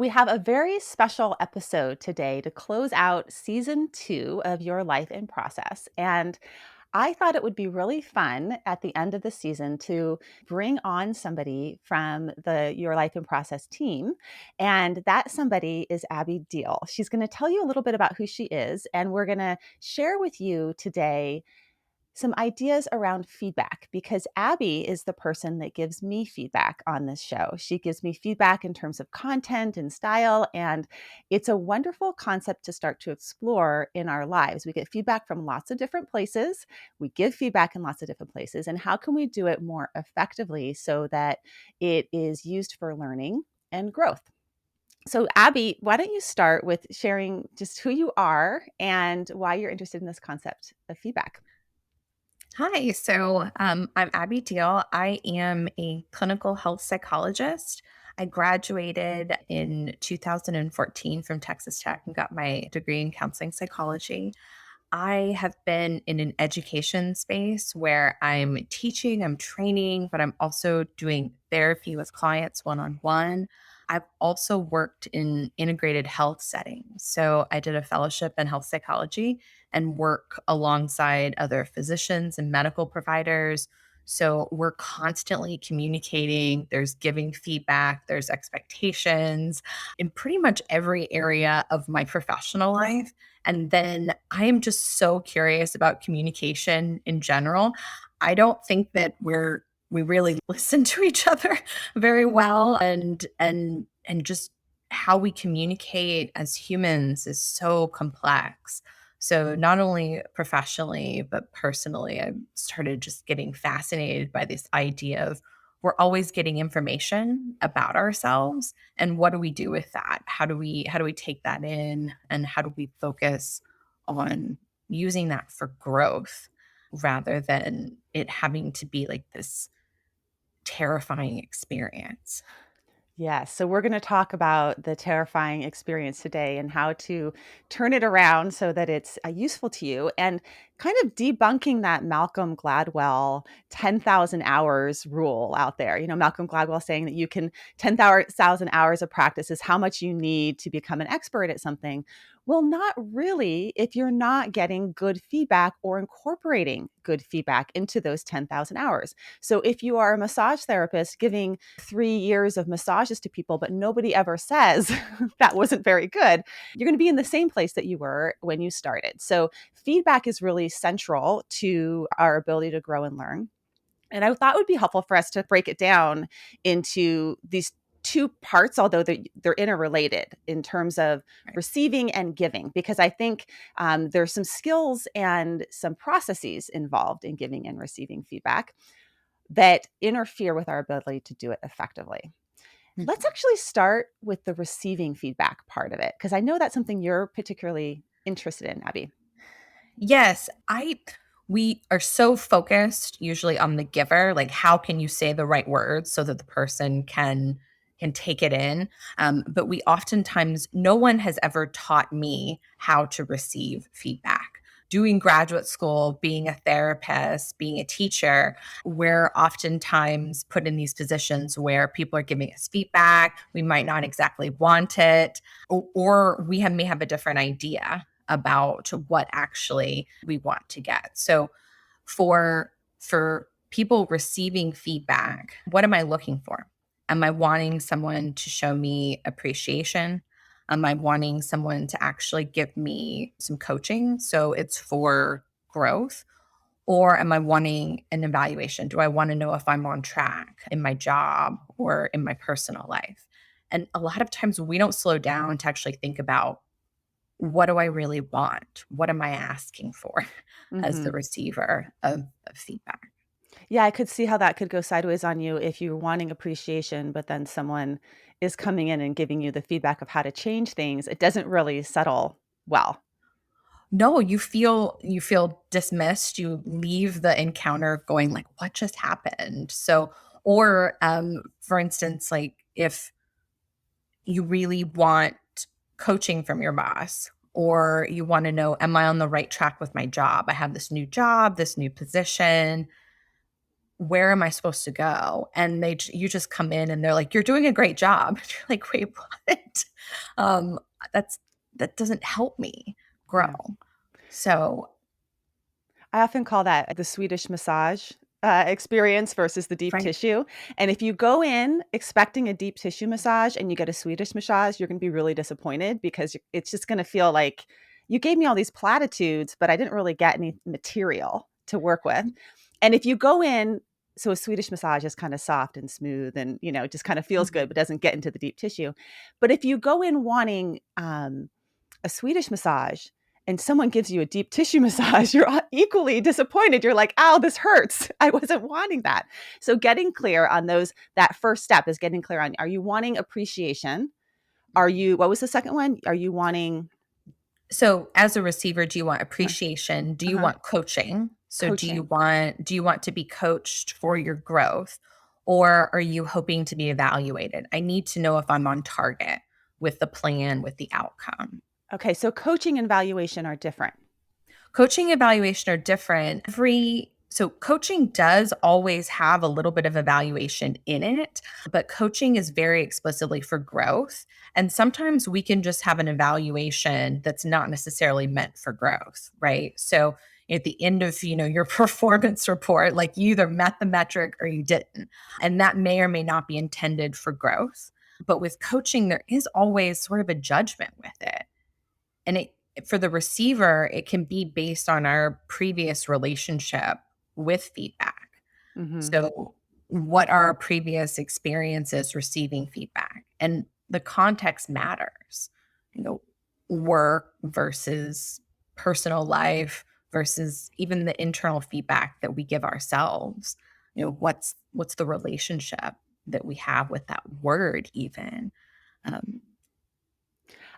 We have a very special episode today to close out season 2 of Your Life in Process. And I thought it would be really fun at the end of the season to bring on somebody from the Your Life in Process team. And that somebody is Abby Diehl. She's going to tell you a little bit about who she is. And we're going to share with you today some ideas around feedback because Abby is the person that gives me feedback on this show. She gives me feedback in terms of content and style, and it's a wonderful concept to start to explore in our lives. We get feedback from lots of different places. We give feedback in lots of different places, and how can we do it more effectively so that it is used for learning and growth? So, Abby, why don't you start with sharing just who you are and why you're interested in this concept of feedback? Hi, I'm Abby Diehl. I am a clinical health psychologist. I graduated in 2014 from Texas Tech and got my degree in counseling psychology. I have been in an education space where I'm teaching, I'm training, but I'm also doing therapy with clients one on one. I've also worked in integrated health settings. So I did a fellowship in health psychology and work alongside other physicians and medical providers. So we're constantly communicating, there's giving feedback, there's expectations in pretty much every area of my professional life. And then I am just so curious about communication in general. I don't think that we really listen to each other very well and just how we communicate as humans is so complex. So not only professionally but personally I started just getting fascinated by this idea of we're always getting information about ourselves, and what do we do with that? How do we take that in, and how do we focus on using that for growth rather than it having to be like this terrifying experience? Yes. So we're going to talk about the terrifying experience today and how to turn it around so that it's useful to you and kind of debunking that Malcolm Gladwell 10,000 hours rule out there. You know, Malcolm Gladwell saying that you can 10,000 hours of practice is how much you need to become an expert at something. Well, not really if you're not getting good feedback or incorporating good feedback into those 10,000 hours. So if you are a massage therapist giving 3 years of massages to people, but nobody ever says that wasn't very good, you're going to be in the same place that you were when you started. So feedback is really central to our ability to grow and learn. And I thought it would be helpful for us to break it down into these two parts, although they're interrelated in terms of Right. receiving and giving, because I think there's some skills and some processes involved in giving and receiving feedback that interfere with our ability to do it effectively. Let's Mhm. actually start with the receiving feedback part of it, because I know that's something you're particularly interested in, Abby. Yes, I we are so focused usually on the giver, like how can you say the right words so that the person can take it in. But we oftentimes no one has ever taught me how to receive feedback. Doing graduate school, being a therapist, being a teacher, we're oftentimes put in these positions where people are giving us feedback. We might not exactly want it, or may have a different idea about what actually we want to get. So for people receiving feedback, what am I looking for? Am I wanting someone to show me appreciation? Am I wanting someone to actually give me some coaching so it's for growth? Or am I wanting an evaluation? Do I want to know if I'm on track in my job or in my personal life? And a lot of times we don't slow down to actually think about what do I really want? What am I asking for as the Hmm. receiver of feedback? Yeah, I could see how that could go sideways on you if you're wanting appreciation, but then someone is coming in and giving you the feedback of how to change things. It doesn't really settle well. No, you feel dismissed. You leave the encounter going like, "What just happened?" So, or for instance, like if you really want coaching from your boss, or you want to know, "Am I on the right track with my job? I have this new job, this new position. Where am I supposed to go?" And you just come in and they're like, "You're doing a great job." And you're like, "Wait, what?" um, that's that doesn't help me grow. Yeah. So, I often call that the Swedish massage experience versus the deep right. tissue. And if you go in expecting a deep tissue massage and you get a Swedish massage, you're going to be really disappointed because it's just going to feel like you gave me all these platitudes, but I didn't really get any material to work with. And if you go in, so a Swedish massage is kind of soft and smooth and, just kind of feels good, Mhm. but doesn't get into the deep tissue. But if you go in wanting a Swedish massage and someone gives you a deep tissue massage, you're equally disappointed. You're like, ow, this hurts. I wasn't wanting that. So getting clear on that first step is getting clear on, are you wanting appreciation? What was the second one? Are you wanting So, as a receiver, do you want appreciation? Do you uh-huh, want coaching? So, coaching? do you want to be coached for your growth, or are you hoping to be evaluated? I need to know if I'm on target with the plan, with the outcome. Okay, so coaching and valuation are different. Coaching evaluation are different. Coaching does always have a little bit of evaluation in it, but coaching is very explicitly for growth. And sometimes we can just have an evaluation that's not necessarily meant for growth, right? So at the end of, your performance report, like you either met the metric or you didn't. And that may or may not be intended for growth. But with coaching, there is always sort of a judgment with it. And it for the receiver, it can be based on our previous relationship with feedback. Hmm. So, what are our previous experiences receiving feedback? And the context matters. You know, work versus personal life versus even the internal feedback that we give ourselves. What's the relationship that we have with that word even? Um,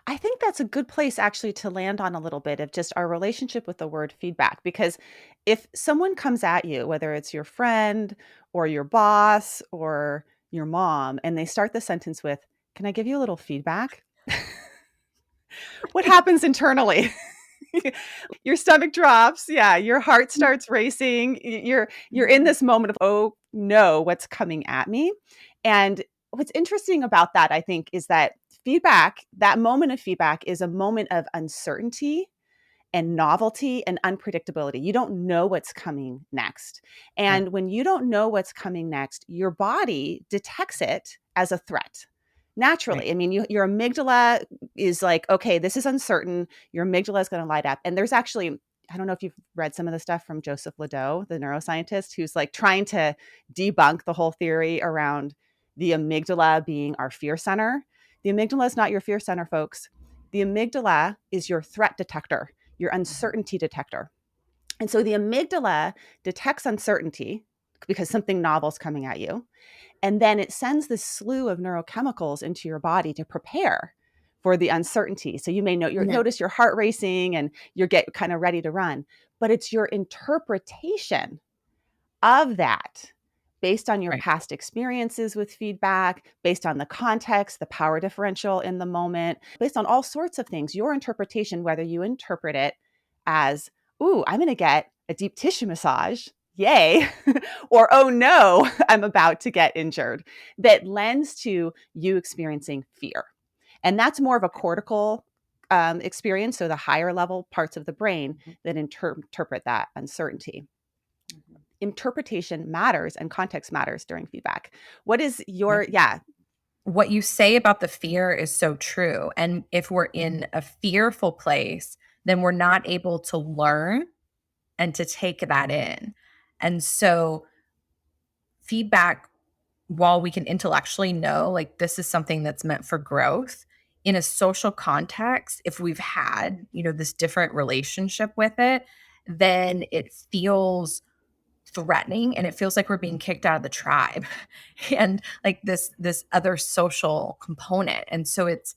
I think that's a good place actually to land on a little bit of just our relationship with the word feedback. Because if someone comes at you, whether it's your friend or your boss or your mom, and they start the sentence with, "Can I give you a little feedback?" What happens internally? Your stomach drops. Yeah, your heart starts racing. You're in this moment of, oh no, what's coming at me? And what's interesting about that, I think, is that that moment of feedback is a moment of uncertainty and novelty and unpredictability. You don't know what's coming next. right, And when you don't know what's coming next, your body detects it as a threat. right. Naturally. I mean, your amygdala is like, okay, this is uncertain. Your amygdala is going to light up. And there's actually, I don't know if you've read some of the stuff from Joseph Ledoux, the neuroscientist, who's like trying to debunk the whole theory around the amygdala being our fear center. The amygdala is not your fear center, folks. The amygdala is your threat detector, your uncertainty detector. And so the amygdala detects uncertainty because something novel is coming at you. And then it sends this slew of neurochemicals into your body to prepare for the uncertainty. So you may Yeah, notice your heart racing and you get kind of ready to run, but it's your interpretation of that based on your right. past experiences with feedback, based on the context, the power differential in the moment, based on all sorts of things, your interpretation, whether you interpret it as, ooh, I'm going to get a deep tissue massage, yay, or oh no, I'm about to get injured, that lends to you experiencing fear. And that's more of a cortical experience, so the higher level parts of the brain Mhm, that interpret that uncertainty. mhm. Interpretation matters and context matters during feedback. What is Yeah. yeah. What you say about the fear is so true. And if we're in a fearful place, then we're not able to learn and to take that in. And so, feedback, while we can intellectually know, like, this is something that's meant for growth, in a social context, if we've had, this different relationship with it, then it feels threatening and it feels like we're being kicked out of the tribe and like this other social component. And so it's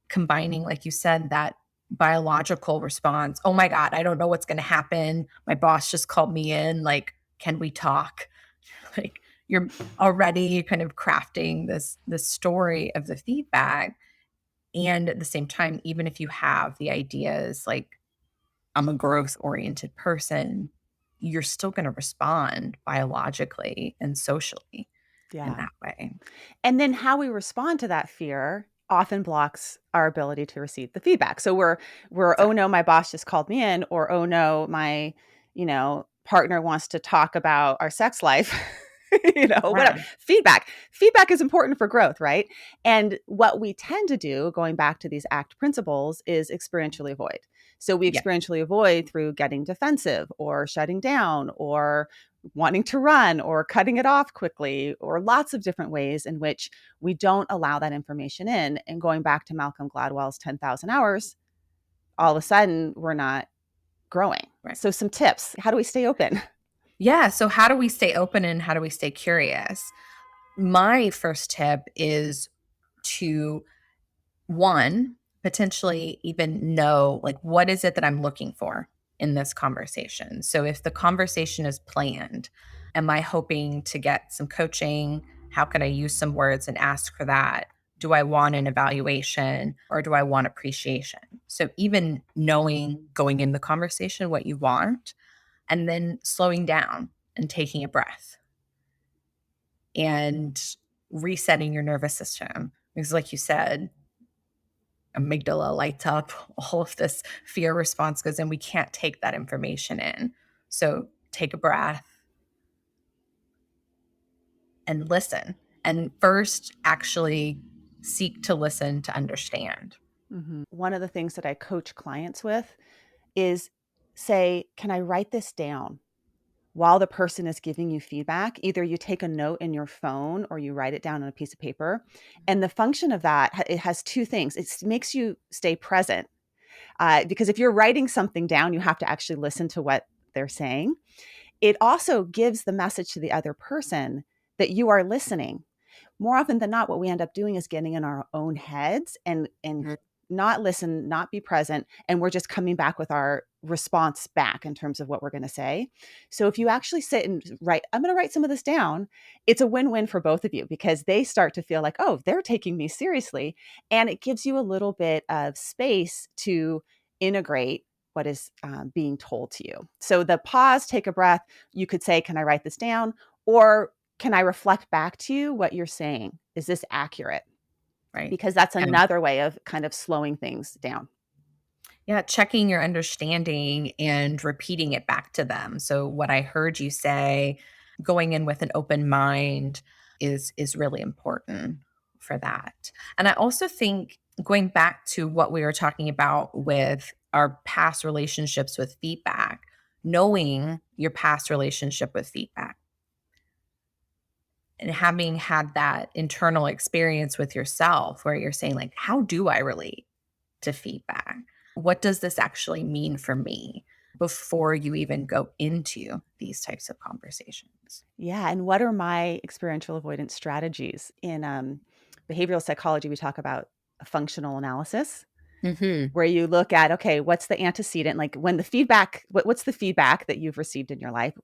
combining, like you said, that biological response. Oh my God, I don't know what's going to happen. My boss just called me in. Like, can we talk? Like, you're already kind of crafting this story of the feedback. And at the same time, even if you have the ideas like, I'm a growth oriented person, you're still going to respond biologically and socially in Yeah. that way. And then how we respond to that fear often blocks our ability to receive the feedback. So we're oh Exactly. no, my boss just called me in, or oh no, my, partner wants to talk about our sex life. Whatever. Yeah. Feedback is important for growth, right? And what we tend to do, going back to these ACT principles, is experientially avoid. So we Yeah. experientially avoid through getting defensive or shutting down or wanting to run or cutting it off quickly, or lots of different ways in which we don't allow that information in. And going back to Malcolm Gladwell's 10,000 hours, all of a sudden we're not growing. Right. So, some tips: how do we stay open? Yeah. So, how do we stay open and how do we stay curious? My first tip is to one, potentially even know like what is it that I'm looking for in this conversation. So if the conversation is planned, am I hoping to get some coaching? How can I use some words and ask for that? Do I want an evaluation or do I want appreciation? So even knowing going in the conversation what you want and then slowing down and taking a breath and resetting your nervous system. Because like you said, amygdala lights up, all of this fear response goes in. We can't take that information in. So take a breath and listen. And first, actually seek to listen to understand. One of the things that I coach clients with is say, can I write this down? While the person is giving you feedback, either you take a note in your phone or you write it down on a piece of paper. And the function of that, it has two things. It makes you stay present, because if you're writing something down, you have to actually listen to what they're saying. It also gives the message to the other person that you are listening. More often than not, what we end up doing is getting in our own heads and Mhm. not listen, not be present, and we're just coming back with our response back in terms of what we're going to say. So if you actually sit and write, I'm going to write some of this down, it's a win-win for both of you, because they start to feel like, oh, they're taking me seriously, and it gives you a little bit of space to integrate what is being told to you. So the pause, take a breath, you could say, can I write this down? Or can I reflect back to you what you're saying? Is this accurate? Right. Because that's And another way of kind of slowing things down. yeah, checking your understanding and repeating it back to them. So what I heard you say, going in with an open mind is really important for that. And I also think going back to what we were talking about with our past relationships with feedback, knowing your past relationship with feedback and having had that internal experience with yourself where you're saying like, how do I relate to feedback? What does this actually mean for me before you even go into these types of conversations? Yeah. And what are my experiential avoidance strategies? In behavioral psychology, we talk about functional analysis, Mhm. where you look at, okay, what's the antecedent? Like when the feedback, what's the feedback that you've received in your life?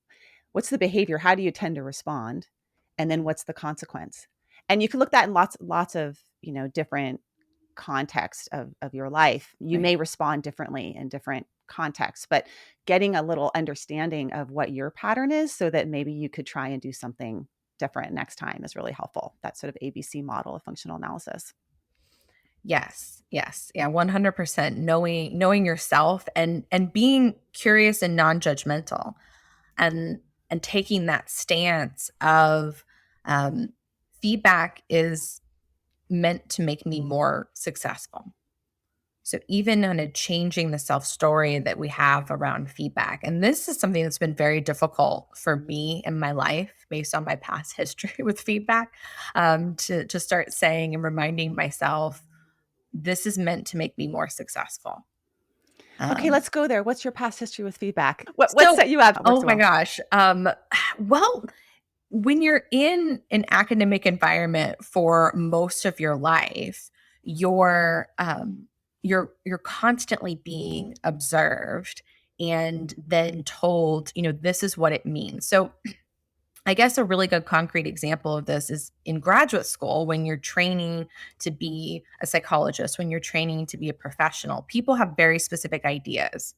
What's the behavior? How do you tend to respond? And then what's the consequence? And you can look that in lots of, different context of your life. You Right. may respond differently in different contexts, but getting a little understanding of what your pattern is so that maybe you could try and do something different next time is really helpful. That sort of ABC model of functional analysis. Yes. Yes. Yeah, 100% knowing yourself and being curious and non-judgmental and and taking that stance of um, feedback is meant to make me more successful. So even on a changing the self story that we have around feedback, and this is something that's been very difficult for me in my life based on my past history with feedback, to start saying and reminding myself this is meant to make me more successful. Okay, Um, let's go there. What's your past history with feedback? What so, set you up? What worked oh so my well? gosh, well, when you're in an academic environment for most of your life, you're you're constantly being observed and then told, this is what it means. So I guess a really good concrete example of this is in graduate school when you're training to be a psychologist, when you're training to be a professional, people have very specific ideas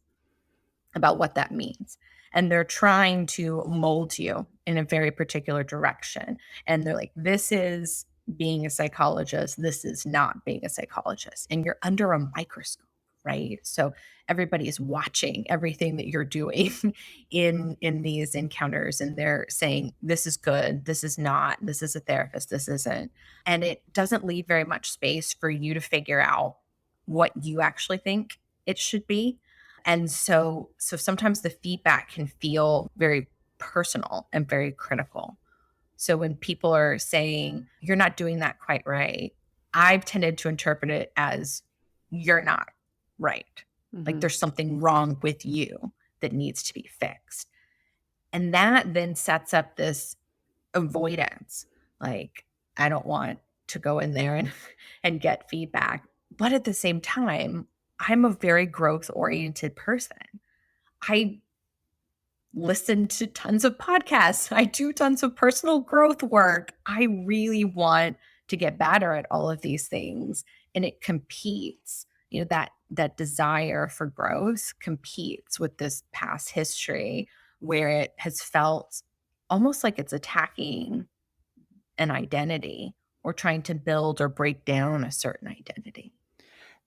about what that means. And they're trying to mold you in a very particular direction. And they're like, this is being a psychologist, this is not being a psychologist. And you're under a microscope, right? So everybody is watching everything that you're doing in these encounters, and they're saying, this is good, this is not, this is a therapist, this isn't. And it doesn't leave very much space for you to figure out what you actually think it should be. And so sometimes the feedback can feel very personal and very critical. So when people are saying, you're not doing that quite right, I've tended to interpret it as, you're not right. Like Mhm. there's something wrong with you that needs to be fixed. And that then sets up this avoidance. Like, I don't want to go in there and, and get feedback. But at the same time, I'm a very growth oriented person. I listen to tons of podcasts. I do tons of personal growth work. I really want to get better at all of these things. And it competes, that desire for growth competes with this past history where it has felt almost like it's attacking an identity or trying to build or break down a certain identity.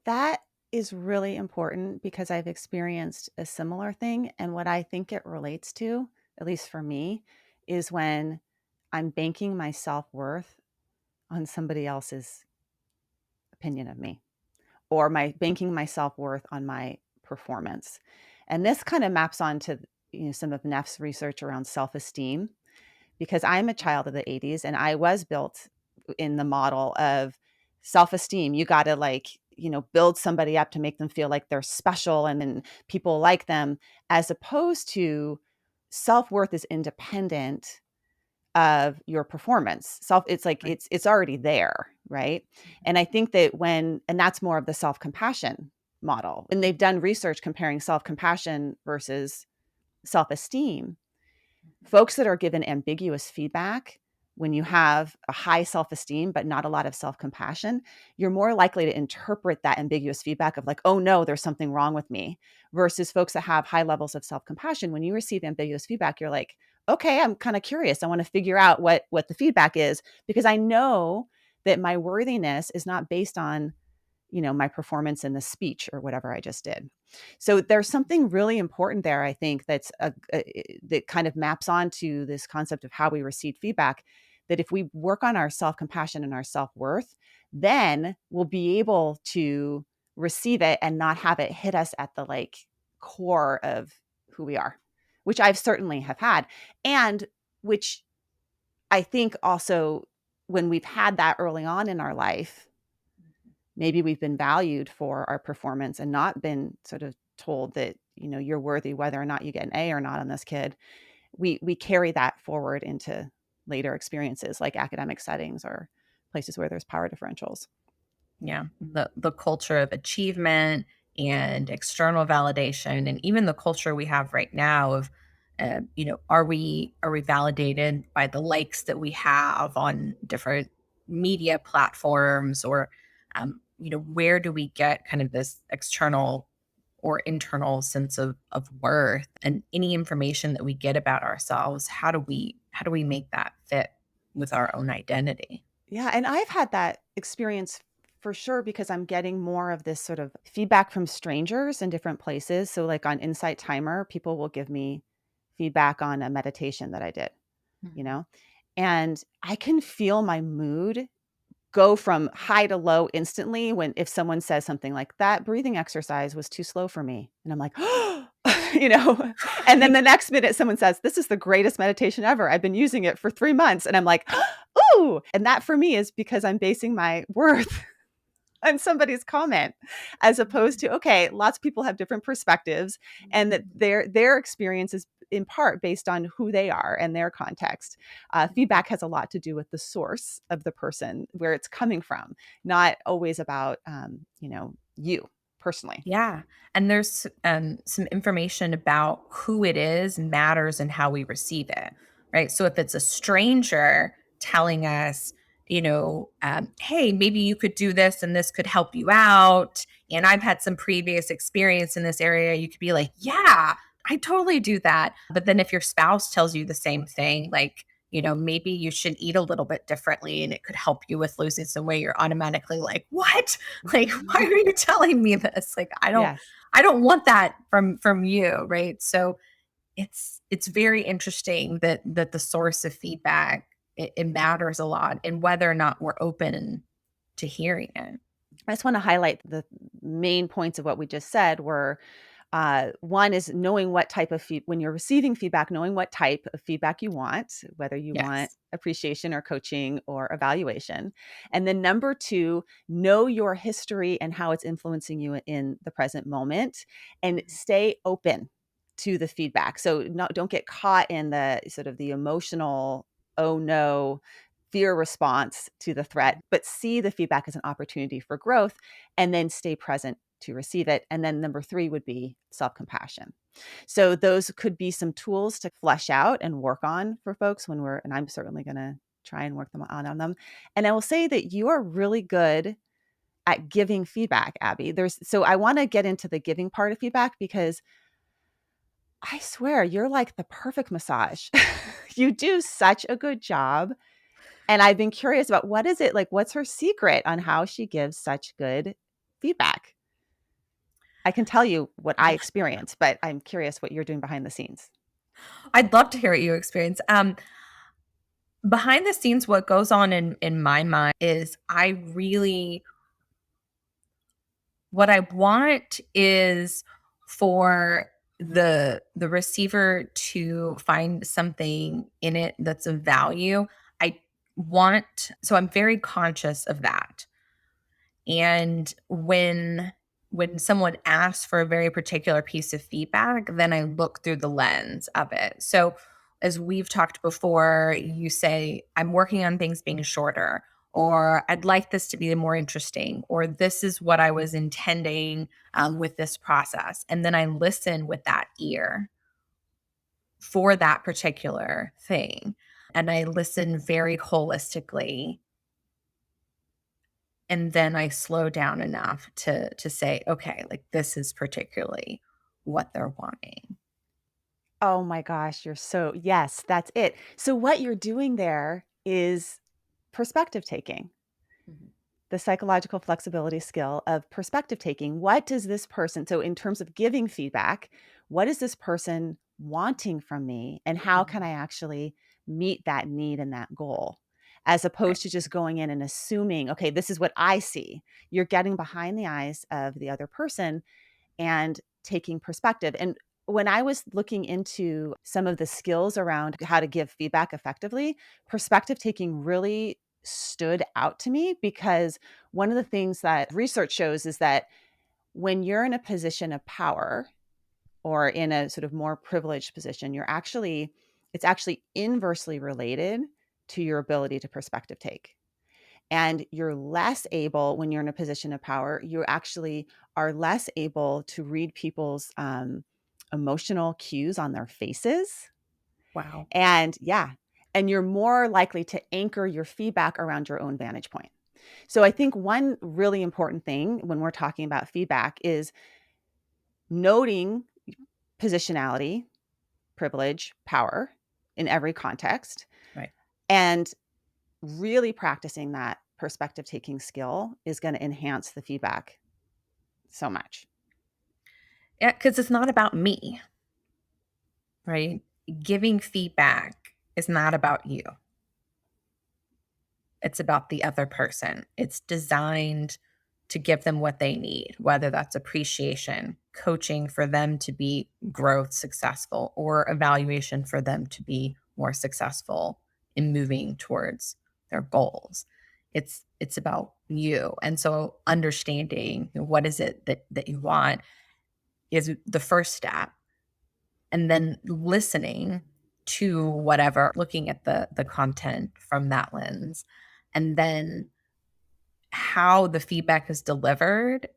That is really important because I've experienced a similar thing, and what I think it relates to, at least for me, is when I'm banking my self-worth on somebody else's opinion of me, or my banking my self-worth on my performance. And this kind of maps onto, some of Neff's research around self-esteem, because I'm a child of the 80s and I was built in the model of self-esteem. You got to build somebody up to make them feel like they're special and then people like them, as opposed to self-worth is independent of your performance. It's like Right. it's already there, right? And I think that and that's more of the self-compassion model. And they've done research comparing self-compassion versus self-esteem. Folks that are given ambiguous feedback, when you have a high self-esteem but not a lot of self-compassion, you're more likely to interpret that ambiguous feedback of like, oh no, there's something wrong with me, versus folks that have high levels of self-compassion. When you receive ambiguous feedback, you're like, okay, I'm kind of curious. I want to figure out what the feedback is, because I know that my worthiness is not based on my performance in the speech or whatever I just did. So there's something really important there, I think, that kind of maps onto this concept of how we receive feedback. That if we work on our self-compassion and our self-worth, then we'll be able to receive it and not have it hit us at the core of who we are, which I've certainly have had, and which I think also, when we've had that early on in our life, maybe we've been valued for our performance and not been sort of told that, you're worthy whether or not you get an A or not on this kid. We carry that forward into later experiences like academic settings or places where there's power differentials. Yeah, the culture of achievement and external validation, and even the culture we have right now of, are we validated by the likes that we have on different media platforms, or where do we get kind of this external or internal sense of worth, and any information that we get about ourselves, how do we make that fit with our own identity? Yeah, and I've had that experience for sure, because I'm getting more of this sort of feedback from strangers in different places. So like on Insight Timer, people will give me feedback on a meditation that I did, you Mhm. know? And I can feel my mood go from high to low instantly when if someone says something like, "That breathing exercise was too slow for me." And I'm like, you know? And then the next minute someone says, "This is the greatest meditation ever. I've been using it for 3 months." And I'm like, "Ooh." And that for me is because I'm basing my worth on somebody's comment, as opposed to, okay, lots of people have different perspectives, and that their experience is in part based on who they are and their context. Feedback has a lot to do with the source of the person, where it's coming from, not always about you personally. Yeah. And there's some information about who it is matters and how we receive it, right? So if it's a stranger telling us, hey, maybe you could do this and this could help you out. And I've had some previous experience in this area, you could be like, yeah, I totally do that. But then if your spouse tells you the same thing, like, maybe you should eat a little bit differently and it could help you with losing some weight. You're automatically like, what? Like, why are you telling me this? Like, Yes. I don't want that from you. Right. So it's very interesting that the source of feedback, it matters a lot, and whether or not we're open to hearing it. I just want to highlight the main points of what we just said were one is knowing what type of when you're receiving feedback, knowing what type of feedback you want, whether you want Yes. appreciation or coaching or evaluation. And then number two, know your history and how it's influencing you in the present moment, and stay open to the feedback. So don't get caught in the sort of the emotional, oh no, fear response to the threat, but see the feedback as an opportunity for growth, and then stay present to receive it. And then number three would be self-compassion. So those could be some tools to flesh out and work on for folks and I'm certainly going to try and work them on them. And I will say that you are really good at giving feedback, Abby. So I want to get into the giving part of feedback, because I swear you're like the perfect massage. You do such a good job. And I've been curious about what is it like, what's her secret on how she gives such good feedback? I can tell you what I experience, but I'm curious what you're doing behind the scenes. I'd love to hear what you experience. Behind the scenes, what goes on in my mind is what I want is for the receiver to find something in it that's of value. I'm very conscious of that. And when someone asks for a very particular piece of feedback, then I look through the lens of it. So as we've talked before, you say, I'm working on things being shorter, or I'd like this to be more interesting, or this is what I was intending with this process. And then I listen with that ear for that particular thing. And I listen very holistically, and then I slow down enough to say, okay, like this is particularly what they're wanting. Oh my gosh, yes, that's it. So what you're doing there is perspective taking, Mhm. the psychological flexibility skill of perspective taking. What does this person, so in terms of giving feedback, what is this person wanting from me? And how can Mhm. I actually meet that need and that goal? As Right. opposed to just going in and assuming, okay, this is what I see. You're getting behind the eyes of the other person and taking perspective. And when I was looking into some of the skills around how to give feedback effectively, perspective taking really stood out to me, because one of the things that research shows is that when you're in a position of power or in a sort of more privileged position, it's actually inversely related to your ability to perspective take. And you're less able, when you're in a position of power, you actually are less able to read people's emotional cues on their faces. Wow. And yeah, and you're more likely to anchor your feedback around your own vantage point. So I think one really important thing when we're talking about feedback is noting positionality, privilege, power in every context, Right. and really practicing that perspective taking skill is going to enhance the feedback so much. Yeah, because it's not about me, right? Giving feedback is not about you. It's about the other person. It's designed to give them what they need, whether that's appreciation, coaching for them to be growth successful, or evaluation for them to be more successful in moving towards their goals. It's about you. And so understanding what is it that you want is the first step. And then listening to whatever, looking at the content from that lens. And then how the feedback is delivered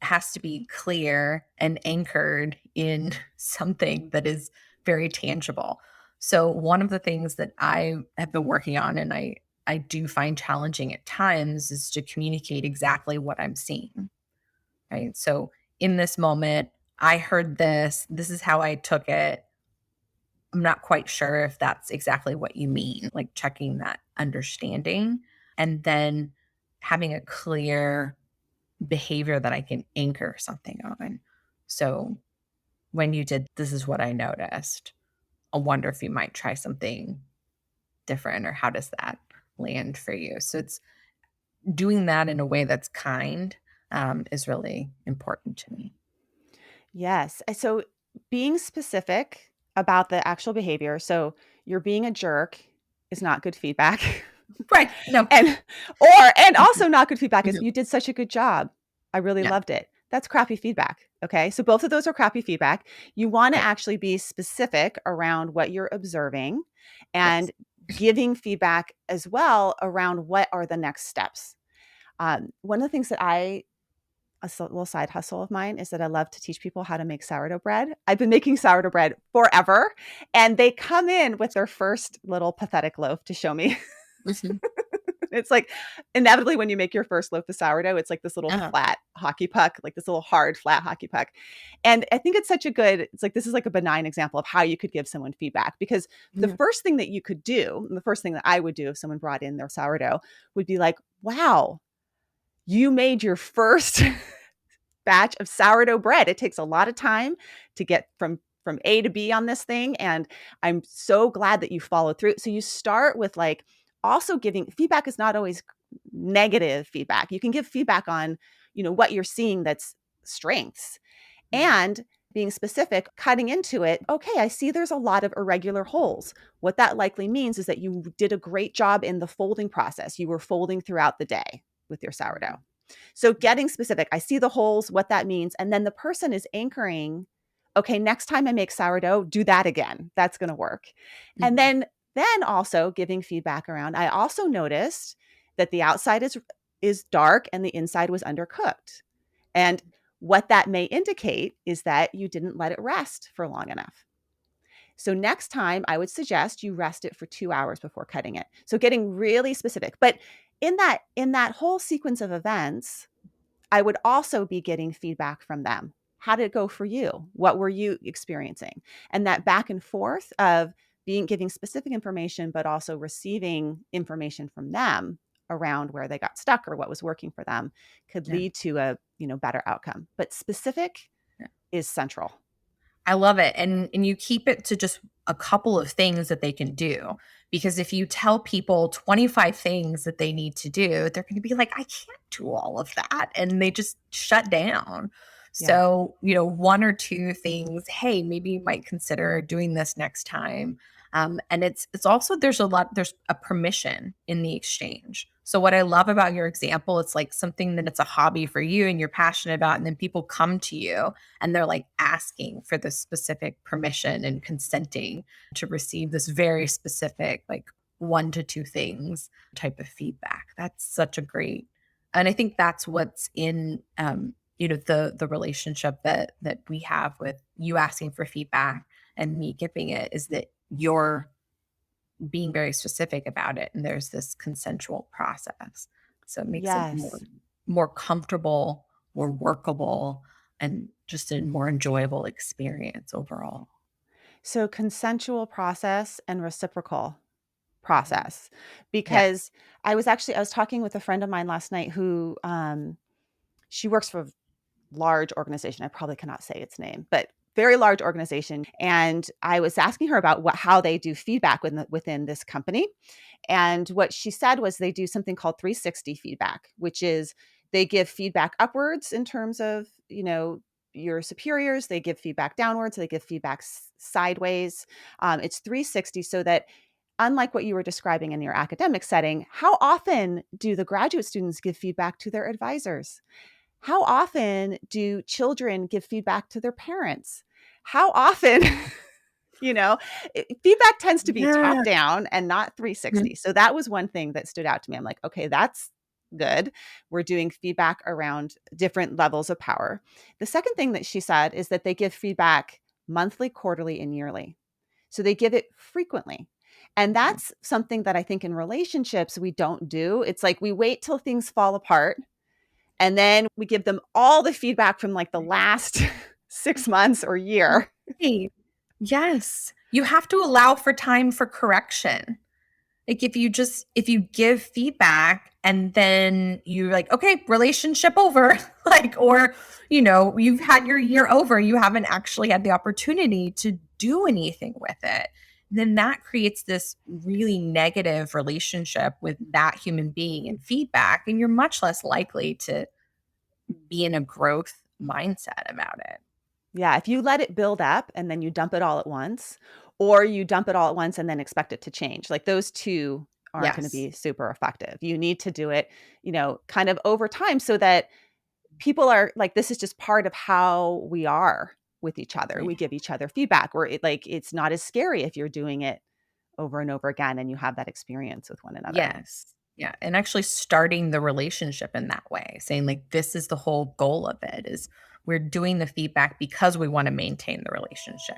has to be clear and anchored in something that is very tangible. So one of the things that I have been working on, and I do find challenging at times, is to communicate exactly what I'm seeing. Right. So in this moment, I heard this. This is how I took it. I'm not quite sure if that's exactly what you mean, like checking that understanding and then having a clear behavior that I can anchor something on. So when you did, this is what I noticed. I wonder if you might try something different, or how does that land for you? So it's doing that in a way that's kind, is really important to me. Yes. So being specific about the actual behavior. So you're being a jerk is not good feedback. Right. No. And and Mhm. also not good feedback is Mhm. you did such a good job. I really Yeah. loved it. That's crappy feedback. Okay. So both of those are crappy feedback. You want to Right. actually be specific around what you're observing Yes. and giving feedback as well around what are the next steps. One of the things that little side hustle of mine is that I love to teach people how to make sourdough bread. I've been making sourdough bread forever, and they come in with their first little pathetic loaf to show me. Mhm. It's like inevitably when you make your first loaf of sourdough, it's like this little Uh-huh. flat hockey puck, like this little hard flat hockey puck. And I think it's such a good, it's like this is like a benign example of how you could give someone feedback because the Yeah. first thing that you could do, and the first thing that I would do if someone brought in their sourdough would be like, wow, you made your first batch of sourdough bread. It takes a lot of time to get from A to B on this thing, and I'm so glad that you followed through. So you start with like also giving feedback is not always negative feedback. You can give feedback on, what you're seeing that's strengths Mhm. and being specific, cutting into it. Okay, I see there's a lot of irregular holes. What that likely means is that you did a great job in the folding process. You were folding throughout the day with your sourdough. So getting specific, I see the holes, what that means. And then the person is anchoring, okay, next time I make sourdough, do that again. That's going to work. And Mhm. then also giving feedback around. I also noticed that the outside is dark and the inside was undercooked. And what that may indicate is that you didn't let it rest for long enough. So next time I would suggest you rest it for 2 hours before cutting it. So getting really specific. But in that whole sequence of events, I would also be getting feedback from them. How did it go for you? What were you experiencing? And that back and forth of being giving specific information, but also receiving information from them around where they got stuck or what was working for them could Yeah. lead to a better outcome. But specific Yeah. is central. I love it. And you keep it to just a couple of things that they can do. Because if you tell people 25 things that they need to do, they're going to be like, I can't do all of that. And they just shut down. Yeah. So, one or two things, hey, maybe you might consider doing this next time. And it's also there's a permission in the exchange. So what I love about your example, it's like something that it's a hobby for you and you're passionate about, and then people come to you and they're like asking for this specific permission and consenting to receive this very specific, like one to two things type of feedback. That's such a great, and I think that's what's in, the relationship that we have with you asking for feedback and me giving it, is that you're being very specific about it and there's this consensual process. So it makes it more Yes. more comfortable, more workable, and just a more enjoyable experience overall. So consensual process and reciprocal Mhm. process Yes. because I was talking with a friend of mine last night who she works for a large organization. I probably cannot say its name, but very large organization. And I was asking her about how they do feedback within this company. And what she said was they do something called 360 feedback, which is they give feedback upwards in terms of, your superiors. They give feedback downwards. They give feedback sideways. It's 360 so that unlike what you were describing in your academic setting, how often do the graduate students give feedback to their advisors? How often do children give feedback to their parents? How often, you know, feedback tends to be top Yeah. down and not Mhm. 360. So that was one thing that stood out to me. I'm like, okay, that's good. We're doing feedback around different levels of power. The second thing that she said is that they give feedback monthly, quarterly, and yearly. So they give it frequently. And Mhm. that's something that I think in relationships we don't do. It's like we wait till things fall apart and then we give them all the feedback from like the last 6 months or year. Right. Yes. You have to allow for time for correction. Like if you give feedback and then you're like, okay, relationship over, like, or, you've had your year over, you haven't actually had the opportunity to do anything with it, then that creates this really negative relationship with that human being and feedback. And you're much less likely to be in a growth mindset about it. Yeah, if you let it build up and then you dump it all at once, or you dump it all at once and then expect it to change, like those two aren't going to Yes. be super effective. You need to do it, kind of over time so that people are like, this is just part of how we are with each other. Right. We give each other feedback where it's not as scary if you're doing it over and over again and you have that experience with one another. Yes. Yeah, and actually starting the relationship in that way, saying like this is the whole goal of it is we're doing the feedback because we want to maintain the relationship.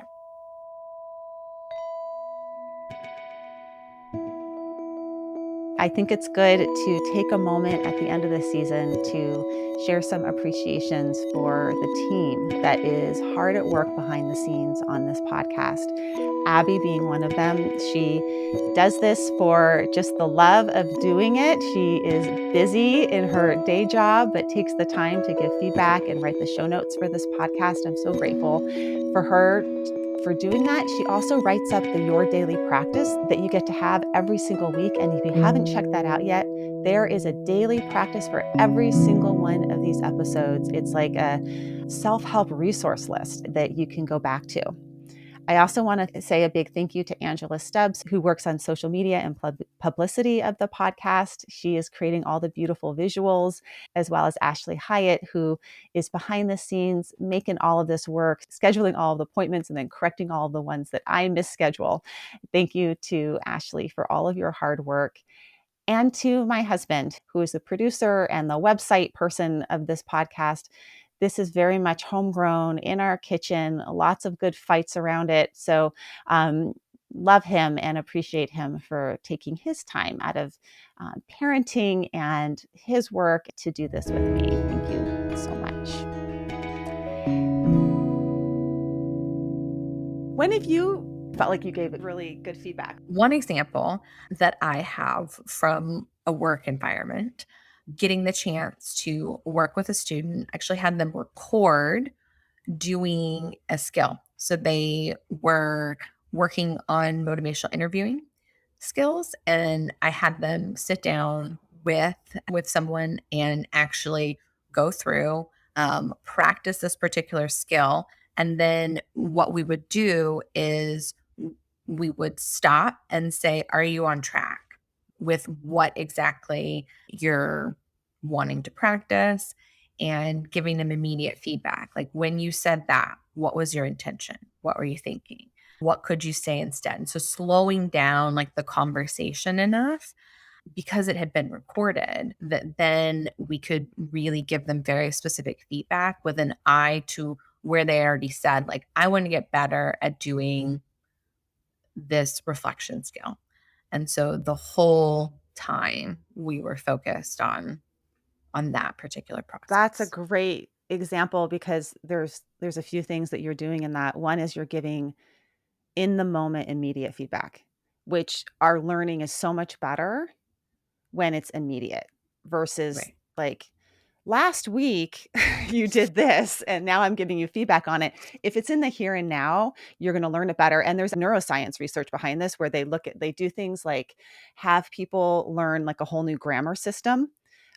I think it's good to take a moment at the end of the season to share some appreciations for the team that is hard at work behind the scenes on this podcast. Abby being one of them. She does this for just the love of doing it. She is busy in her day job, but takes the time to give feedback and write the show notes for this podcast. I'm so grateful for her for doing that. She also writes up the Your Daily Practice that you get to have every single week. And if you haven't checked that out yet, there is a daily practice for every single one of these episodes. It's like a self-help resource list that you can go back to. I also want to say a big thank you to Angela Stubbs, who works on social media and publicity of the podcast. She is creating all the beautiful visuals, as well as Ashley Hyatt, who is behind the scenes, making all of this work, scheduling all of the appointments, and then correcting all of the ones that I misschedule. Thank you to Ashley for all of your hard work. And to my husband, who is the producer and the website person of this podcast. This is very much homegrown in our kitchen, lots of good fights around it. So, love him and appreciate him for taking his time out of parenting and his work to do this with me. Thank you so much. When have you felt like you gave really good feedback? One example that I have from a work environment, getting the chance to work with a student, actually had them record doing a skill. So they were working on motivational interviewing skills, and I had them sit down with someone and actually go through, practice this particular skill. And then what we would do is we would stop and say, are you on track with what exactly you're wanting to practice? And giving them immediate feedback. Like when you said that, what was your intention? What were you thinking? What could you say instead? And so slowing down like the conversation enough because it had been recorded that then we could really give them very specific feedback with an eye to where they already said, like, I want to get better at doing this reflection skill. And so the whole time we were focused on that particular That's a process. great example because there's a few things that you're doing in that. One is you're giving in the moment immediate feedback, which our learning is so much better when it's immediate versus Right. like last week you did this and now I'm giving you feedback on it. If it's in the here and now, you're going to learn it better. And there's neuroscience research behind this where they do things like have people learn like a whole new grammar system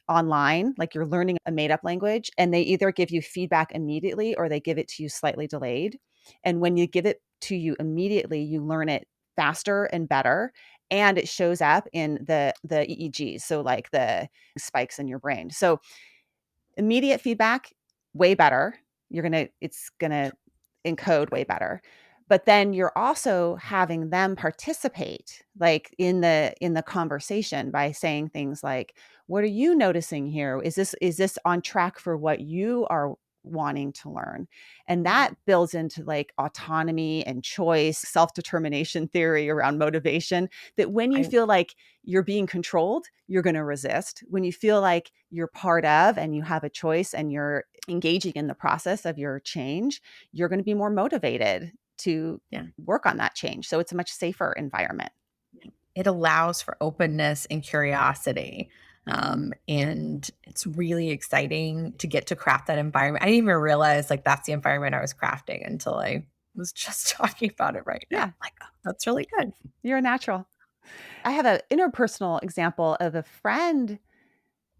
online, like you're learning a made up language, and they either give you feedback immediately or they give it to you slightly delayed. And when you give it to you immediately, you learn it faster and better. And it shows up in the EEGs, so like the spikes in your brain. So immediate feedback, way better. It's gonna encode way better. But then you're also having them participate like in the conversation by saying things like, what are you noticing here? Is this on track for what you are wanting to learn? And that builds into like autonomy and choice, self-determination theory around motivation, that when you I feel like you're being controlled, you're going to resist. When you feel like you're part of and you have a choice and you're engaging in the process of your change, you're going to be more motivated to Yeah. work on that change. So it's a much safer environment. It allows for openness and curiosity. And it's really exciting to get to craft that environment. I didn't even realize like that's the environment I was crafting until I was just talking about it right now. Yeah, Like, oh, that's really good. you're a natural. I have an interpersonal example of a friend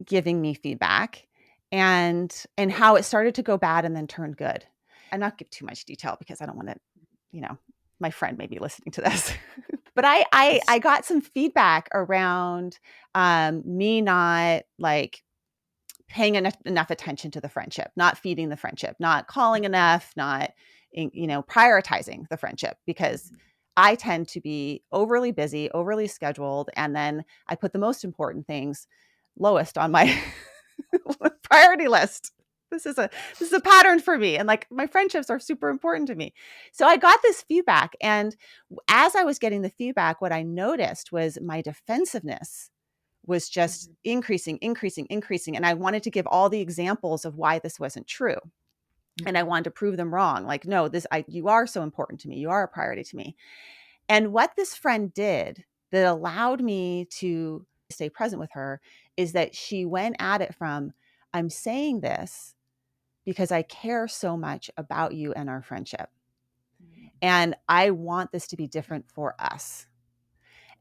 giving me feedback and how it started to go bad and then turn good. And not give too much detail because I don't want to, you know, my friend may be listening to this. But I got some feedback around me not like paying enough attention to the friendship, not feeding the friendship, not calling enough, not prioritizing the friendship, because I tend to be overly busy, overly scheduled, and then I put the most important things lowest on my priority list. This is a pattern for me, and like my friendships are super important to me. So I got this feedback, and as I was getting the feedback, what I noticed was my defensiveness was just increasing, increasing, increasing. And I wanted to give all the examples of why this wasn't true. And I wanted to prove them wrong. Like, no, you are so important to me. You are a priority to me. And what this friend did that allowed me to stay present with her is that she went at it from, I'm saying this because I care so much about you and our friendship. And I want this to be different for us.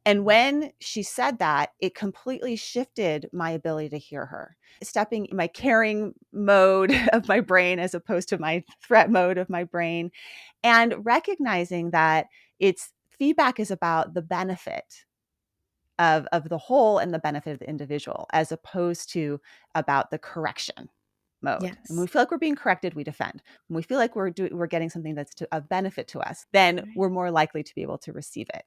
And when she said that, it completely shifted my ability to hear her, stepping in my caring mode of my brain as opposed to my threat mode of my brain, and recognizing that it's feedback is about the benefit of the whole and the benefit of the individual, as opposed to about the correction mode. And when we Yes. feel like we're being corrected, we defend. When we feel like we're getting something that's of benefit to us, then Right. we're more likely to be able to receive it.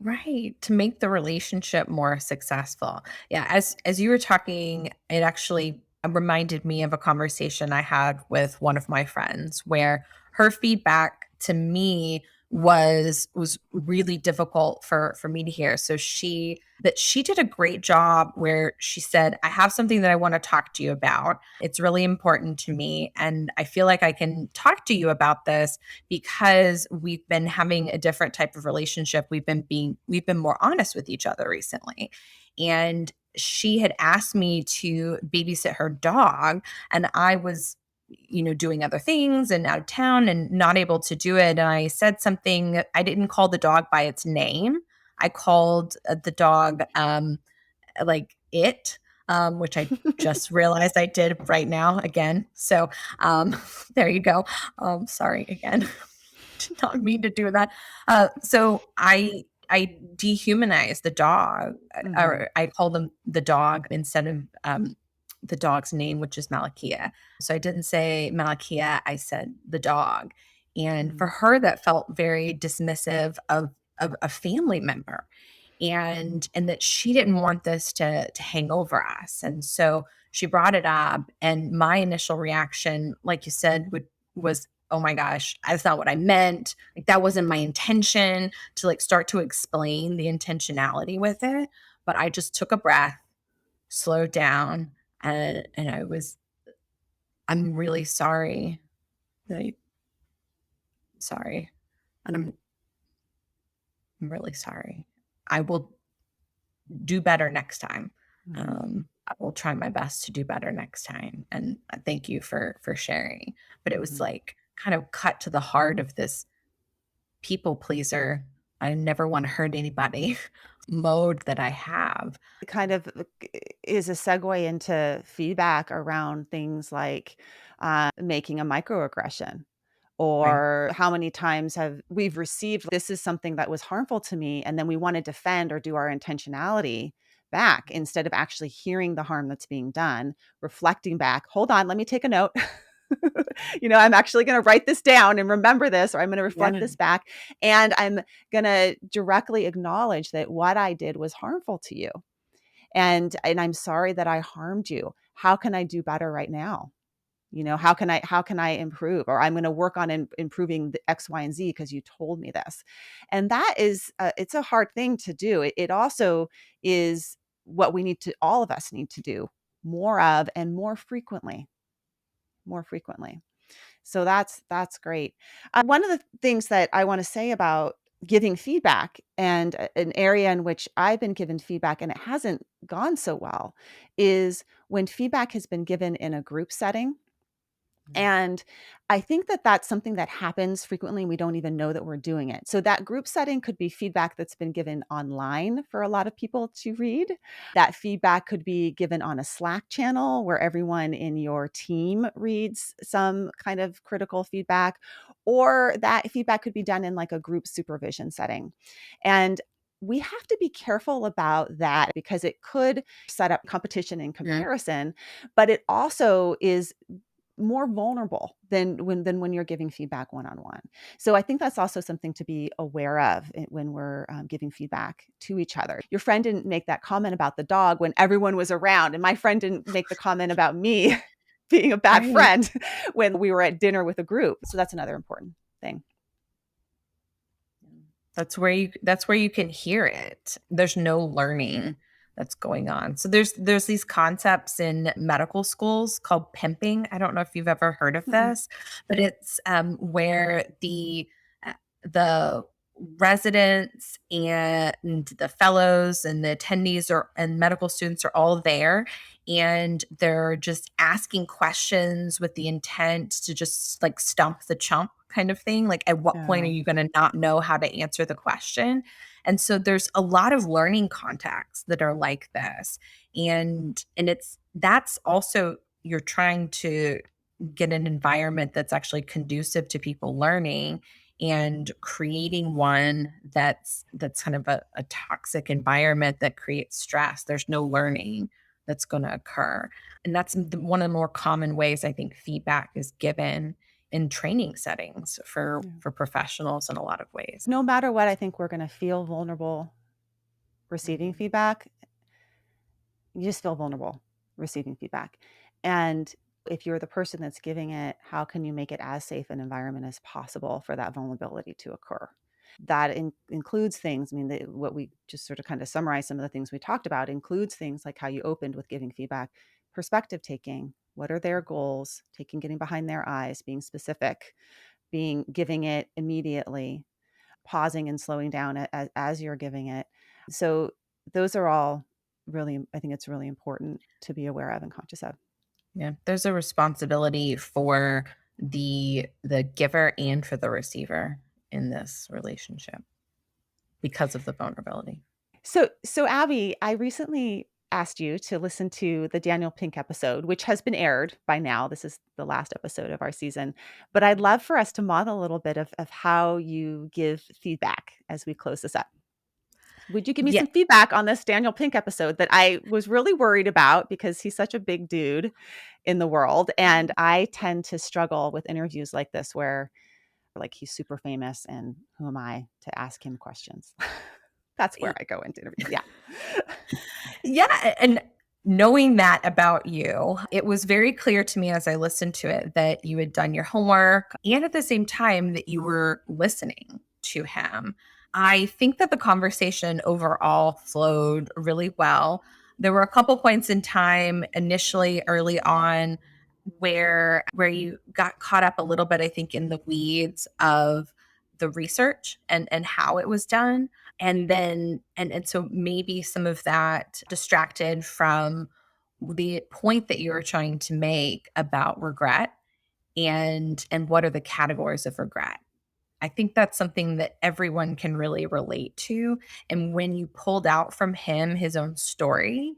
Right, to make the relationship more successful. Yeah, as you were talking, it actually reminded me of a conversation I had with one of my friends where her feedback to me was really difficult for me to hear. So she did a great job where she said, "I have something that I want to talk to you about. It's really important to me and I feel like I can talk to you about this because we've been having a different type of relationship. We've been more honest with each other recently." And she had asked me to babysit her dog, and I was doing other things and out of town and not able to do it. And I said something, I didn't call the dog by its name. I called the dog like it, which I just realized I did right now again. So there you go. Sorry again. Did not mean to do that. So I dehumanized the dog, Mhm. or I called them the dog instead of the dog's name, which is Malakia. So I didn't say Malakia, I said the dog. And for Mhm. her, that felt very dismissive of a family member, and that she didn't want this to hang over us. And so she brought it up, and my initial reaction, like you said, was, oh my gosh, that's not what I meant. Like that wasn't my intention, to like start to explain the intentionality with it. But I just took a breath, slowed down, and I'm really sorry. Like, sorry. And I'm really sorry. I will do better next time. Mhm. I will try my best to do better next time. And thank you for sharing. But it was Mhm. like kind of cut to the heart of this people pleaser. I never want to hurt anybody mode that I have. It kind of is a segue into feedback around things like making a microaggression, Right. or how many times have we've received this is something that was harmful to me, and then we want to defend or do our intentionality back instead of actually hearing the harm that's being done, reflecting back, hold on, let me take a note. I'm actually going to write this down and remember this, or I'm going to reflect Yeah. this back, and I'm going to directly acknowledge that what I did was harmful to you, and I'm sorry that I harmed you. How can I do better right now? How can I improve? Or I'm going to work on improving the X, Y, and Z because you told me this. And that is it's a hard thing to do. It also is what all of us need to do more of, and more frequently. So that's great. One of the things that I want to say about giving feedback, and an area in which I've been given feedback and it hasn't gone so well, is when feedback has been given in a group setting. And I think that that's something that happens frequently, and we don't even know that we're doing it. So that group setting could be feedback that's been given online for a lot of people to read. That feedback could be given on a Slack channel where everyone in your team reads some kind of critical feedback, or that feedback could be done in like a group supervision setting. And we have to be careful about that because it could set up competition and Mhm. comparison, but it also is more vulnerable than when you're giving feedback one-on-one. So I think that's also something to be aware of when we're giving feedback to each other. Your friend didn't make that comment about the dog when everyone was around, and my friend didn't make the comment about me being a bad Right. friend when we were at dinner with a group. So that's another important thing. That's where you can hear it. There's no learning that's going on. So there's these concepts in medical schools called pimping. I don't know if you've ever heard of Mm-mm. this, but it's where the residents and the fellows and the attendees and medical students are all there, and they're just asking questions with the intent to just like stump the chump kind of thing. Like, at what point are Oh, you going to not know how to answer the question? And so there's a lot of learning contacts that are like this. And that's also, you're trying to get an environment that's actually conducive to people learning, and creating one that's kind of a toxic environment that creates stress. There's no learning that's going to occur. And that's one of the more common ways I think feedback is given in training settings for yeah. for professionals in a lot of ways. No matter what, I think we're going to feel vulnerable receiving Mhm. feedback. You just feel vulnerable receiving feedback. And if you're the person that's giving it, how can you make it as safe an environment as possible for that vulnerability to occur? That includes things, I mean, what we just sort of kind of summarize some of the things we talked about, includes things like how you opened with giving feedback, perspective taking, what are their goals, getting behind their eyes, being specific, giving it immediately, pausing and slowing down as you're giving it. So those are all really, I think it's really important to be aware of and conscious of. Yeah, there's a responsibility for the giver and for the receiver in this relationship because of the vulnerability. So Abby, I recently asked you to listen to the Daniel Pink episode, which has been aired by now. This is the last episode of our season, but I'd love for us to model a little bit of how you give feedback as we close this up. Would you give me Yeah. some feedback on this Daniel Pink episode that I was really worried about because he's such a big dude in the world? And I tend to struggle with interviews like this where like he's super famous and who am I to ask him questions? That's where I go into interviews. Yeah. Yeah, and knowing that about you, it was very clear to me as I listened to it that you had done your homework, and at the same time that you were listening to him. I think that the conversation overall flowed really well. There were a couple points in time initially early on where you got caught up a little bit, I think, in the weeds of the research and how it was done. And so maybe some of that distracted from the point that you were trying to make about regret, and what are the categories of regret. I think that's something that everyone can really relate to. And when you pulled out from him his own story,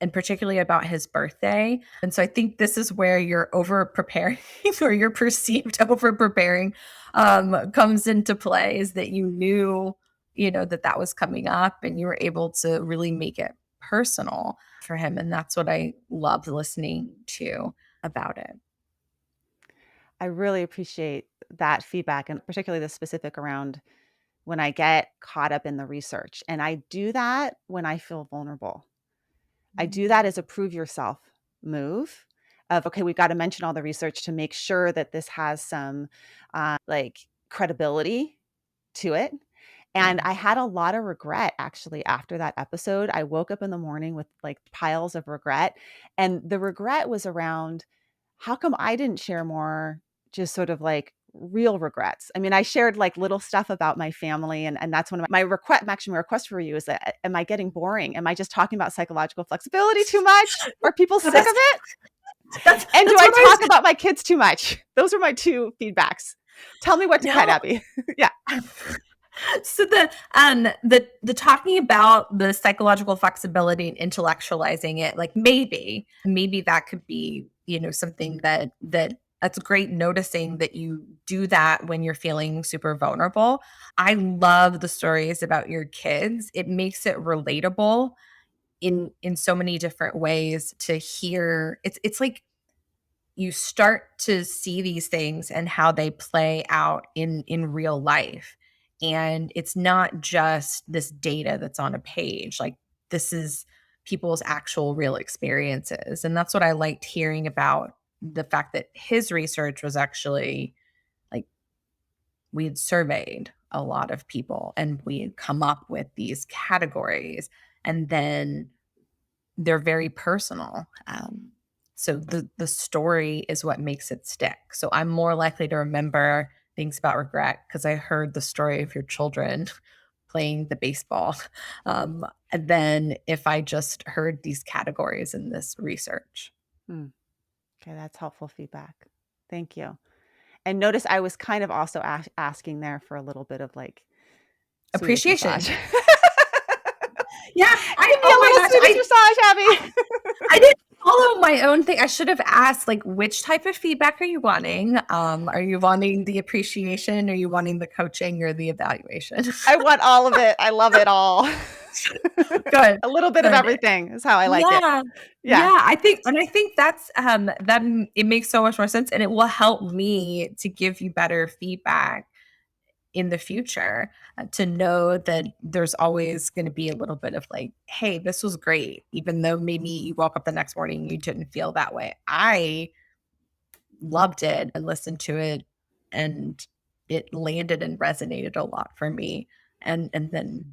and particularly about his birthday. And so I think this is where your over preparing or your perceived over preparing comes into play, is that you knew, that that was coming up, and you were able to really make it personal for him. And that's what I loved listening to about it. I really appreciate that feedback and particularly the specific around when I get caught up in the research. And I do that when I feel vulnerable. I do that as a prove yourself move of, okay, we've got to mention all the research to make sure that this has some like credibility to it. And Yeah. I had a lot of regret actually after that episode. I woke up in the morning with like piles of regret. And the regret was around how come I didn't share more, just sort of like real regrets? I mean, I shared like little stuff about my family, and that's one of my request. Actually, my request for you is that, am I getting boring? Am I just talking about psychological flexibility too much? Are people So sick of it? And do that's I what I talk about my kids too much? Those are my two feedbacks. Tell me what to cut, no. Abby. Yeah. So the talking about the psychological flexibility and intellectualizing it, like maybe that could be, something that's great, noticing that you do that when you're feeling super vulnerable. I love the stories about your kids. It makes it relatable in so many different ways to hear. It's like you start to see these things and how they play out in real life, and it's not just this data that's on a page. Like, this is people's actual real experiences, and that's what I liked hearing about. The fact that his research was actually, like, we had surveyed a lot of people and we had come up with these categories, and then they're very personal. So the story is what makes it stick. So I'm more likely to remember things about regret because I heard the story of your children playing the baseball, and then if I just heard these categories in this research. Hmm. Okay, that's helpful feedback. Thank you. And notice I was kind of also asking there for a little bit of like Swedish Appreciation. massage. Give Yeah. I me Oh a my little gosh. Swedish massage, I Abby. I didn't follow my own thing. I should have asked, like, which type of feedback are you wanting? Are you wanting the appreciation? Are you wanting the coaching or the evaluation? I want all of it. I love it all. Good, A little bit of good. everything is how I like it. Yeah. Yeah. Yeah, I think that's, it makes so much more sense, and it will help me to give you better feedback in the future, to know that there's always going to be a little bit of like, hey, this was great, even though maybe you woke up the next morning and you didn't feel that way. I loved it and listened to it, and it landed and resonated a lot for me. And then,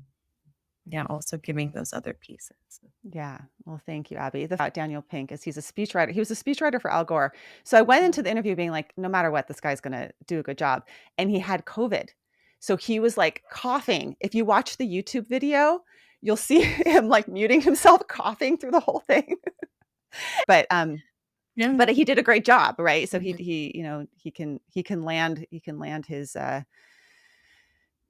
yeah, also giving those other pieces. Yeah. Well, thank you, Abby. The about Daniel Pink is he's a speechwriter. He was a speechwriter for Al Gore. So I went into the interview being like, no matter what, this guy's going to do a good job. And he had COVID. So he was like coughing. If you watch the YouTube video, you'll see him like muting himself, coughing through the whole thing. But Yeah. but he did a great job, right? So Mhm. he can land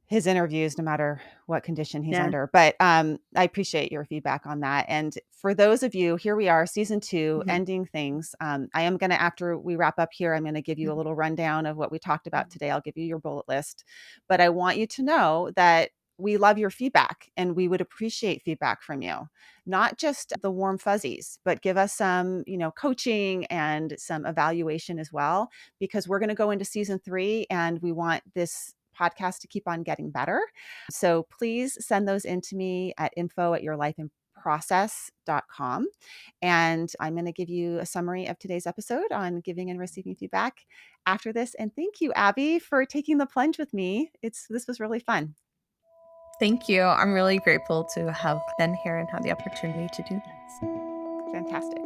his interviews no matter what condition he's Yeah. under. But I appreciate your feedback on that. And for those of you, here we are, season 2, Mhm. ending things. I am going to, after we wrap up here, I'm going to give you a Mhm. little rundown of what we talked about today. I'll give you your bullet list. But I want you to know that we love your feedback and we would appreciate feedback from you, not just the warm fuzzies, but give us some, coaching and some evaluation as well, because we're going to go into season 3 and we want this podcast to keep on getting better. So please send those in to me at info@yourlifeandprocess.com. And I'm going to give you a summary of today's episode on giving and receiving feedback after this. And thank you, Abby, for taking the plunge with me. This was really fun. Thank you. I'm really grateful to have been here and had the opportunity to do this. Fantastic.